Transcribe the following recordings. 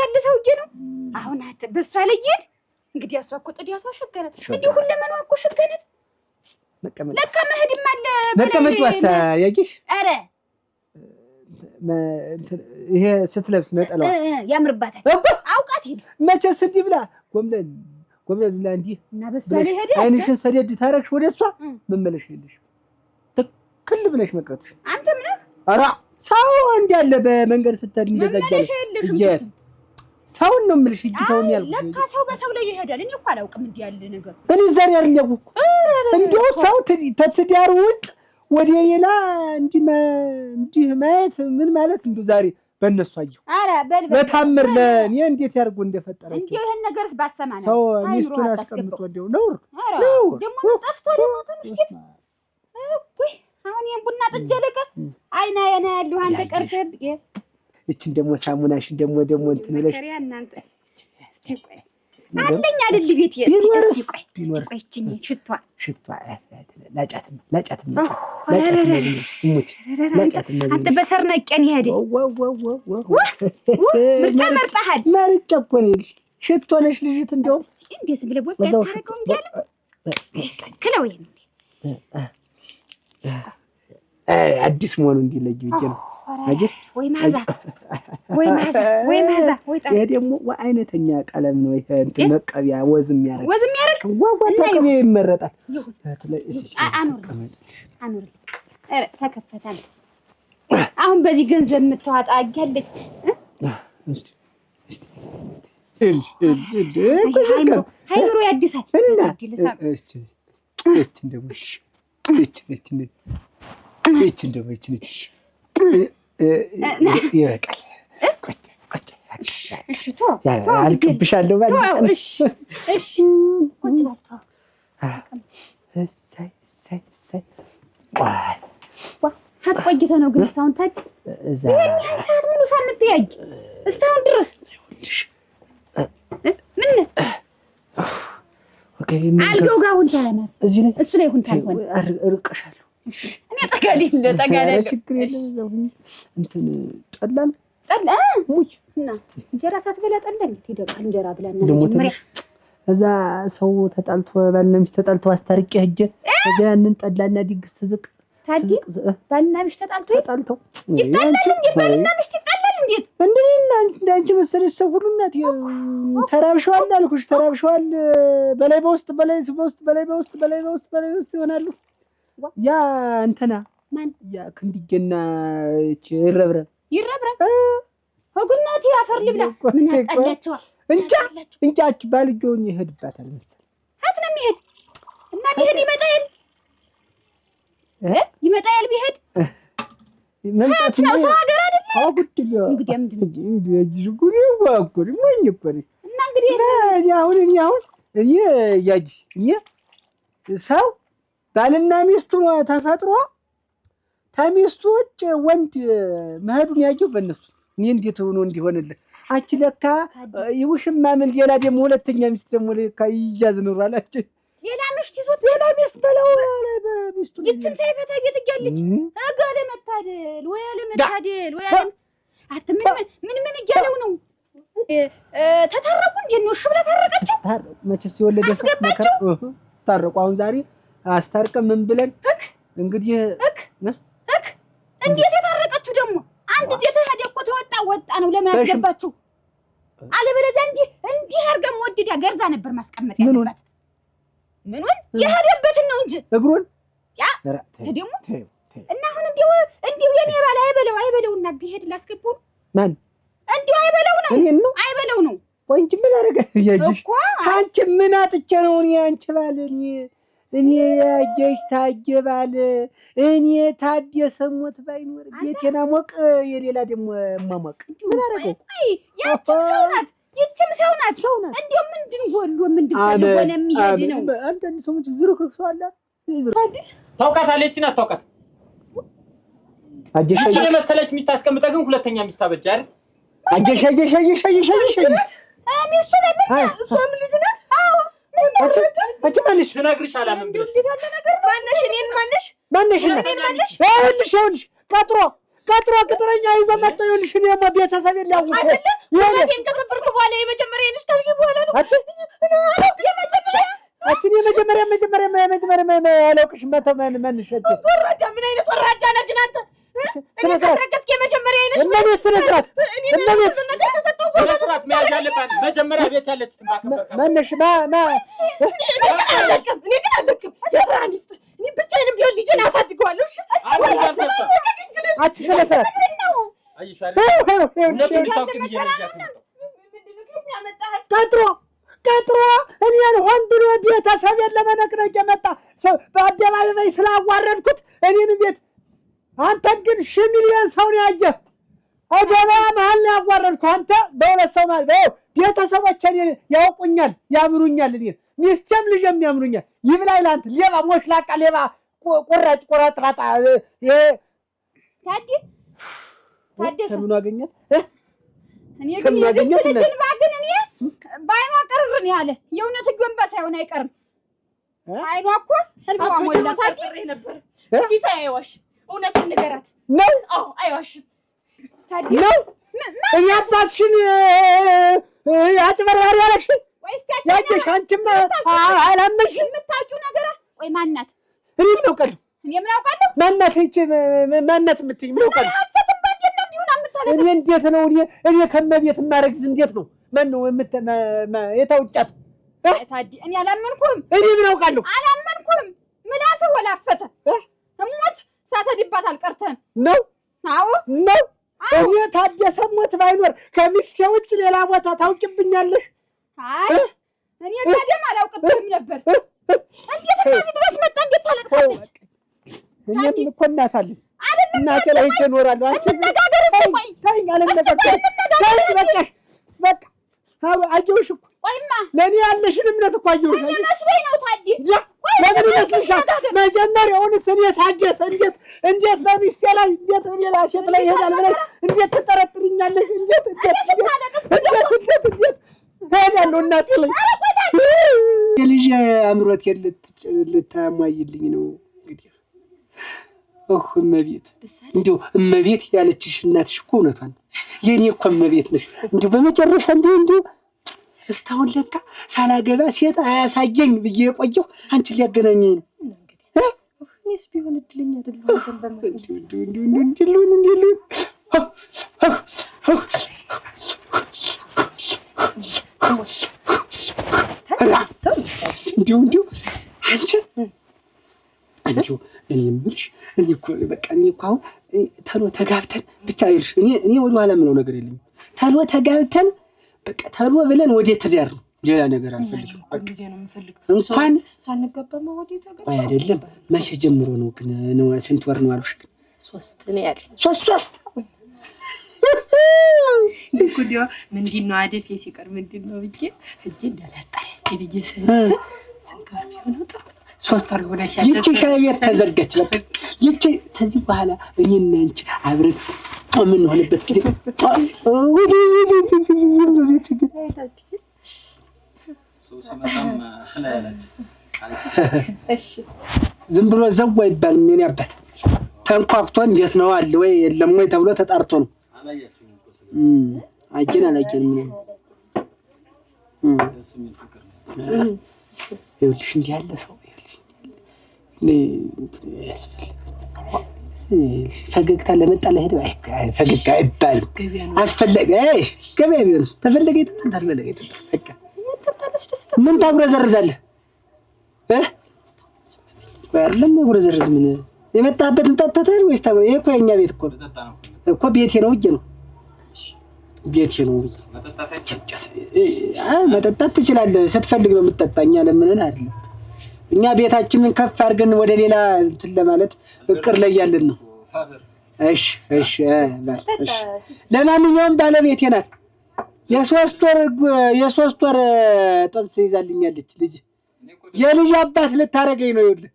ያለ ሰውዬ ነው አሁን በሷ ላይ ይሄድ እንግዲህ እሷ እኮ ጥዲያቷ ሸገረት እንዴ ሁለመኗ እኮ ሸገረት ለካ መሄድም አለ መቀመጥ ዋሳ ያጊሽ አረ ይሄ ስትለብስ ነጠላው ያምርባታል አውቃት ይሄ መቼስ እንዲህ ብላ ጎምለል ብላ እንዲህ እና በሷ ላይ ሄደ አይንሽን ሰደድ ታረክሽ ወደሷ መመለሽ የለሽ ትክክል ብለሽ መቅረትሽ አንተ ምን አራ ሰው እንዳለ በመንገድ ስትሄድ እንደዛጃለ እየት ሰው ነው የምልሽ እጅታውን ያልኩሽ ለካ ሰው በሰው ላይ ይሄዳል እኔ እኮ አላውቅም እንዲህ ያለ ነገር እኔ ዛሬ አይደለም እኮ እንደው ሰው ተትዳር ውጭ ወደ ሌላ እንዲህ ማየት ምን ማለት እንደው ዛሬ በእነሱ አየሁ አረ በታምር ለኔ እንዴት ያርጎ እንደፈጠረው እንዴ ይሄን ነገርስ ባሰማና ሰው ሚስቱን አስቀምጦ እንደው ነው ደግሞ ጠፍቶ ደግሞ ተምሽት ወይ አሁን ይሄን ቡና ጥጄ ልቀቅ አይና የና ያለው አንተ ቀርተህ እቺን ደግሞ ሳሙናሽን ደግሞ እንትን ብለሽ እናንተ አለኝ አይደል ቤት ቢኖርስ እቺን ሽቷ ላጫት አንተ በሰርነቀን ይሄድ ምርጫ መርጣሃል መርጫ እኮ ነው ሽቶ ነሽ ልጅት እንደው እንዴስ ብለህ ወጣ ታረቀው እንዴ ክለው ይሄን አዲስ መሆኑ እንዲለዩ ይጀ ነው አጅ ወይ ማዛ ይሄ ደግሞ አይነተኛ ቀለም ነው ይሄ እንትን መቀቢያ ወዝም ያረክ ወጣቀም ይመረጣል አኑር ተከፈታል አሁን በዚህ ገንዘብ የምትዋጣ አጋለች ሃይምሮ ያድሳል እቺ እንደው ይበቃል ቆጭ እሺ ቶ አልቅብሻለሁ ማለት እሺ ቆጭ እሰይ ሀት ቆይተ ነው ግን እስካሁን ታዲያ እዛ ይሄን ሰዓት ሙሉ ሳንተያይ እስካሁን ድረስ ምን አልገው ጋር ሁን ታለማር እዚህ ላይ እሱ ላይ ሁን ታልሆነ እርቀሻለሁ እኔ ጠጋለኝ ችግር የለም እዛው እንትን ጠላል ሙች እና እንጀራ ሳትበላ ጠላል ትደቃ እንጀራ ብላና መጀመሪያ እዛ ሰው ተጣልቶ ባልና ሚስት ተጣልተው አስታርቄ ሄጄ እዛ ያንን ጠላና ድግስ ዝቅ ታዲያ ባልና ሚስት ተጣልተው ይጣላል እንዴ ባልና ሚስት ይጣላል እንዴት እንዳንቺ መሰለሽ ሰው ሁሉ እናት ተራብሸዋል አልኩሽ ተራብሸዋል በላይ በውስጥ ይሆናሉ ያ እንትና ማን ያ ክንዲገና ይረብረብ ሆግናቲ አፈር ልብላ ምን አጣላቸው እንጃች ባልጆኝ ይሄድባታል መሰል ሀት ነው የሚሄድ እና ቢሄድ ይመጣል ቢሄድ መምጣት ነው ሰው ሀገር አይደለ አጉድል እንግዲህ ምንድነው የጅጉሪ ዋቆሪ ምን ይቆሪ እና እንግዲህ አሁን እኔ ያጅ ሰው ባልና ሚስቱ ነው ተፈጥሮ ታሚስቱ ውጭ ወንድ መሄዱን ያየው በእነሱ እኔ እንዴት ሆኖ እንዲሆንልህ አንቺ ለካ ይውሽማ ምን ሌላ ደግሞ ሁለተኛ ሚስት ደግሞ ለካ ይያዝ ነው አላች ሌላ ሚስት ይዞት ሌላ ሚስት በለው በሚስቱ ይትን ሳይፈታ ቤት እያለች አጋለ መታደል ወይ ምን እያለው ነው ተታረቁ እንዴ ነው እሺ ብላ ታረቀችው መቼስ የወለደ ሰው ታረቁ አሁን ዛሬ አስታርቀ ምን ብለን እንግዲህ እንዴት የታረቀችው ደግሞ አንድ ጊዜ ተሄደ እኮ ተወጣ ነው ለምን አስገባችሁ አለበለዚያ እንዲህ አርገም ወድዳ ገርዛ ነበር ማስቀመጥ ያለባት ምኑን የሄደበትን ነው እንጂ እግሩን ያ ደግሞ እና አሁን እንዲሁ የኔ ባል አይበለውና ቢሄድ ላስገባው ማን እንዲሁ አይበለው ነው ወይ እንጂ ምን አረገ ያጅሽ አንቺ ምን አጥቼ ነው እኔ አንቺ ባል እኔ ያጀሽ ታጀባል እኔ ታደሰ ሞት ባይኖር ቤቴና ሞቅ የሌላ ደግሞ ማሞቅ ምን አረገ ይችም ሰው ናት እንዴው ምንድን ጎሎ ሆነ የሚሄድ ነው አንዳንድ ሰዎች ዝርክርክ ሰው አለ ታውቃታለች እና ታውቃት አጀሽ ለመሰለች ሚስት አስቀምጠ ግን ሁለተኛ ሚስት አበጃ አይደል አጀሽ ሚስቱ ለምን እሷም ልጅ ናት አዎ አንቺ ማንሽ ስነግርሽ አላምን ብለሽ ማነሽ እኔን ማነሽ ይኸውልሽ ቀጥሮ ቅጥረኛ ይዞ መጣ ይኸውልሽ እኔማ ቤተሰብ የላውቁ አይደለም ወዴን ከሰፈርኩ የመጀመሪያ ያለውቅሽ መንሸት ወራዳ ምን አይነት ወራዳ ነህ ግን አንተ? እኔ ከተረከስክ የመጀመሪያ አይነሽ እነኔ ስነስርዓት ስነስርዓት መያዝ ያለባት መጀመሪያ ቤት ያለች ትባከበርካ ማነሽ እኔ ግን አለቅም የስራ ሚስት እኔ ብቻዬንም ቢሆን ልጄን አሳድገዋለሁ። እሺ አቺ ስነስርዓት አይሻሪ ቀጥሮ እኔን ሆን ብሎ ቤተሰቤን ለመነቅነቅ የመጣ በአደባባይ ስላዋረድኩት እኔን ቤት አንተን ግን 1 ሚሊዮን ሰው ነው ያየህ። ገበያ መሀል ነው ያዋረድኩህ። አንተ በሁለት ሰው ማለት ቤተሰቦቼ እኔን ያውቁኛል፣ ያምኑኛል። እኔን ሚስቴም ልጄም ያምኑኛል። ይብላኝ ለአንተ ሌባ ሞሽላቃ ሌባ ቁራጭ ቁረጥራጣ ታደሰ ከምን አገኘት? እኔ ግን ልጅን ባግን እኔ ባይኗ ቀርር ነው ያለ የእውነት ጎንባ ሳይሆን አይቀርም። አይኗ እኮ ህልቧ ሞላ ታዲያ ነበር ሲሳይ አይዋሽ እውነቱን ንገራት ነው። አዎ አይዋሽም ታዲያ ነው እኔ አባትሽን አጭበርባሪ ያለሽ ያየሽ አንቺም አላመንሽ የምታውቂው ነገር ወይ ማናት? እኔ ምን አውቃለሁ? ማናት? እቺ ማናት የምትይኝ ምን አውቃለሁ? እኔ እንዴት ነው እኔ ከመቤት ማረግዝ እንዴት ነው? ማን ነው የታውጫት? ታዲያ እኔ አላመንኩም። እኔ ምን አውቃለሁ? አላመንኩም። ምላስህ ወላፈተ እሞት ሳተዲባት አልቀርተም ነው። አዎ ነው። እኔ ታደሰ ሞት ባይኖር ከሚስቴ ውጭ ሌላ ቦታ ታውቂብኛለሽ? አይ እኔ ታዲያም አላውቅብህም ነበር። እንዴት ከዚህ ድረስ መጣ? እንዴት ታለቅሳለች? እኔም እኮ እናት አለኝ። እናቴ ላይ ሄጄ እኖራለሁ። አንቺ እንነጋገር እስኪ ቆይ። ተይኝ አልነጋገርም። በቃ አየሁሽ እኮ ቆይማ ለእኔ ያለሽን እምነት እኮ አየሁሽ። እኔ መስሎኝ ነው ታዲያ። ለምን ይመስልሻል? መጀመሪያውንስ እኔ ታደሰ እንዴት በሚስቴ ላይ እንዴት ሌላ ሴት ላይ ይሄዳል ብለሽ እንዴት ትጠረጥሪኛለሽ? እንዴት እሄዳለሁ እናቴ ላይ የልጅ አምሮት ልታሟይልኝ ነው እንግዲህ። እመቤት እንዲሁ እመቤት ያለችሽ እናትሽ እኮ እውነቷን ነው። የኔ እኮ እመቤት ነሽ። እንዲሁ በመጨረሻ እንዲሁ እስካሁን ለካ ሳላገባ ሴት አያሳየኝ ብዬ የቆየሁ አንቺ ሊያገናኘኝ ነው። እኔስ ቢሆን እድለኛ አይደለሁ። እንዲሁ አንቺ እንዲሁ እኔ የምልሽ እኔ እኮ አሁን ተሎ ተጋብተን ብቻ ይልሽ እኔ ወደኋላ የምለው ነገር የለኝም። ተሎ ተጋብተን በቃ ተሎ ብለን ወደ ትዳር ነው። ሌላ ነገር አልፈልግም። ጊዜ ነው የምፈልገው። እንኳን ሳንጋባማ ወደ ተጋባ አይደለም። መቼ ጀምሮ ነው ግን ነው? ስንት ወር ነው አልኩሽ? ግን 3 ነው ያለ 3 ጉዲያ ምንድነው አደፍ ሲቀር ምንድነው ብዬ እጄ እንዳላጣሪ እስቲ ልጅ ስንት ወር ቢሆን ነው? 3 ወር ሆነ። ይቺ ሻይ ቤት ተዘጋች። በቃ ይቺ ከዚህ በኋላ እኔና አንቺ አብረን ምን ሆነበት ጊዜ ዝም ብሎ ዘው አይባልም። ምን ያባት ተንኳክቶ እንዴት ነው አለ ወይ የለም ወይ ተብሎ ተጣርቶ ነው። አላየንም ምን ይኸውልሽ እንዲህ ያለ ሰው ፈገግታ ለመጣ ለሄደ ፈገግታ አይባልም። አስፈለገ ገበያ ቢሆንስ ተፈለገ ይተጣል ተፈለገ ይተጣል። በቃ ምን ታጉረዘርዛለህ? አይደለም ጉረዘርዝ ምን የመጣበትን ጠጥተህ ወይስ ታው? ይሄ እኮ የኛ ቤት እኮ ቤቴ ነው እጄ ነው ቤቴ ነው። መጠጣት ትችላለህ ስትፈልግ ነው የምትጠጣ። እኛ ለምንን አይደለም። እኛ ቤታችንን ከፍ አድርገን ወደ ሌላ እንትን ለማለት እቅር ላይ ያለን ነው። እሺ ለማንኛውም ባለቤቴ ናት። የሶስት ወር ጥንስ ይዛልኛለች። ልጅ የልጅ አባት ልታረገኝ ነው። ይኸውልህ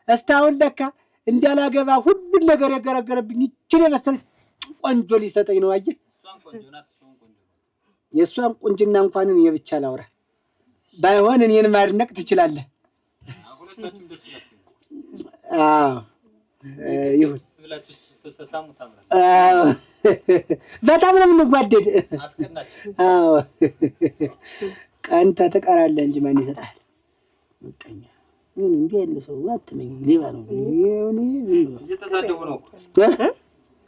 እስካሁን ለካ እንዳላገባ ሁሉን ነገር ያገረገረብኝ ይችል የመሰለች ቆንጆ ሊሰጠኝ ነው። አየህ የእሷን ቁንጅና እንኳን እኔ ብቻ ላውራ ባይሆን እኔን ማድነቅ ትችላለህ። ይሁን በጣም ነው የምንጓደድ። ቀንተ ትቀራለህ እንጂ ማን ይሰጣል? ምቀኛ ምን እንዴ ያለ ሰው አትመኝ። ሌባ ነው እየተሳደቡ ነው እኮ።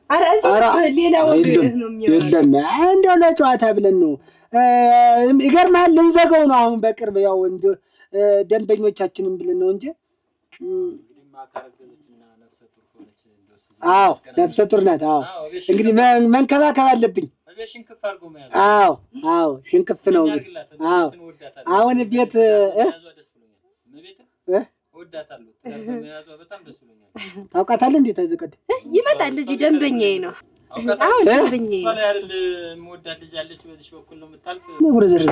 ኧረ ሌላ ወግ ነው የሚያወራው። የለም እንደው ለጨዋታ ብለን ነው። ይገርምሃል ልንዘጋው ነው አሁን በቅርብ ያው እንደ ደንበኞቻችንን ብለን ነው እንጂ አዎ ነፍሰ ጡር ናት። አዎ እንግዲህ መንከባከብ አለብኝ። አዎ አዎ ሽንክፍ ነው። አዎ አሁን ቤት ታውቃታለህ? እንዴት ተዘቀደ ይመጣል እዚህ ደንበኛዬ ነው። አሁን ደንበኛዬ ነው።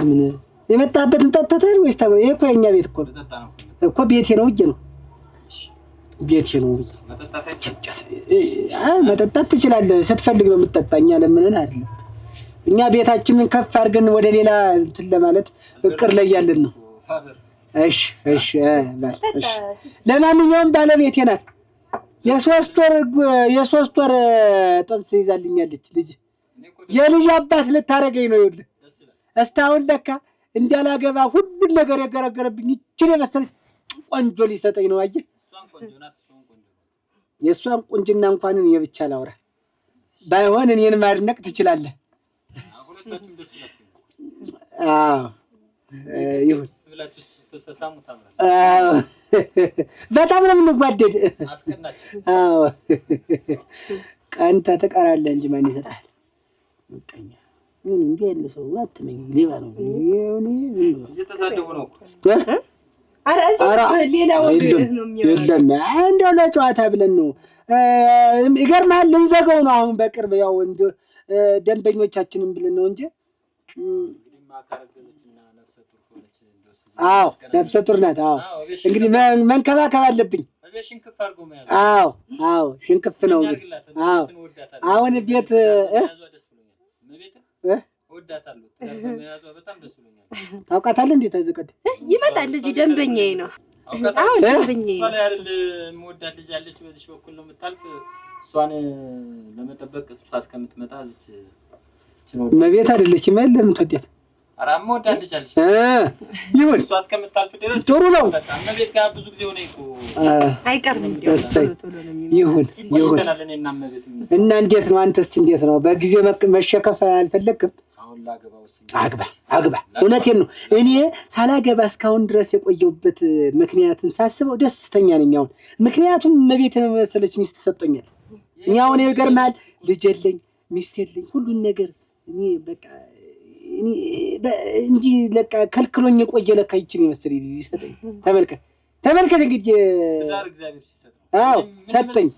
ምን የመጣበትን ጠጥተህ ወይስ ታው? ይሄ እኮ የኛ ቤት እኮ ቤቴ ነው እጄ ነው ቤቴ ነው። መጠጣት ትችላለህ ስትፈልግ ነው የምትጠጣ። እኛ ለምንን አይደለም። እኛ ቤታችንን ከፍ አድርገን ወደ ሌላ እንትን ለማለት እቅር ላይ ያለን ነው። እሺ እሺ እሺ። ለማንኛውም ባለቤቴ ናት። የሶስት ወር ጥንስ ይዛልኛለች። ልጅ የልጅ አባት ልታረገኝ ነው። ይኸውልህ እስካሁን ለካ እንዳላገባ ሁሉን ነገር የገረገረብኝ ይችል የመሰለች ቆንጆ ሊሰጠኝ ነው። አየህ የእሷን ቁንጅና እንኳን እኔ ብቻ ላውራ ባይሆን እኔን ማድነቅ ትችላለህ። አዎ ይሁን በጣም ነው የምንጓደድ። አዎ ቀንተ ትቀራለህ እንጂ ማን ይሰጣል? ምቀኛ ምን እንዴ ያለ ሰው አትመኝ። ሌባ ነው እየተሳደቡ ነው እኮ። ኧረ ሌላ ወግ ነው የሚያወራው። የለም እንደው ለጨዋታ ብለን ነው። ይገርምሃል ልንዘጋው ነው አሁን በቅርብ ያው እንደ ደንበኞቻችንን ብለን ነው እንጂ አዎ ነፍሰ ጡር ናት። አዎ እንግዲህ መንከባከብ አለብኝ። አዎ አዎ ሽንክፍ ነው። አዎ አሁን ቤት ታውቃታለህ? እንዴት ተዘቀደ ይመጣል እዚህ ደንበኛዬ ነው። አሁን ደንበኛዬ ነው። የምወዳት ልጅ አለች በዚህ በኩል ነው የምታልፍ። እሷን ለመጠበቅ እሷ እስከምትመጣ እዚች መቤት አይደለችም አይደለም የምትወዳት። ኧረ የምወዳት ልጅ አለች። ይሁን እሷ እስከምታልፍ ድረስ ጥሩ ነው። እመቤት ጋር ብዙ ጊዜ ሆነ እኮ አይቀርም። ይሁን ይሁን። እና እንዴት ነው አንተስ? እንዴት ነው በጊዜ መሸከፍ አልፈለግም? አግባ። እውነቴን ነው። እኔ ሳላገባ እስካሁን ድረስ የቆየሁበት ምክንያትን ሳስበው ደስተኛ ነኝ። አሁን ምክንያቱም እመቤትን መሰለች ሚስት ሰጥቶኛል። እኛ አሁን ይገርምሃል ልጅ የለኝ ሚስት የለኝ ሁሉን ነገር እኔ በቃ እንዲህ ለቃ ከልክሎኝ የቆየ ለካ ይችል ይመስል ይሰጠኝ። ተመልከት እንግዲህ ትዳር እግዚአብሔር ሲሰጥ። አዎ ሰጠኝ።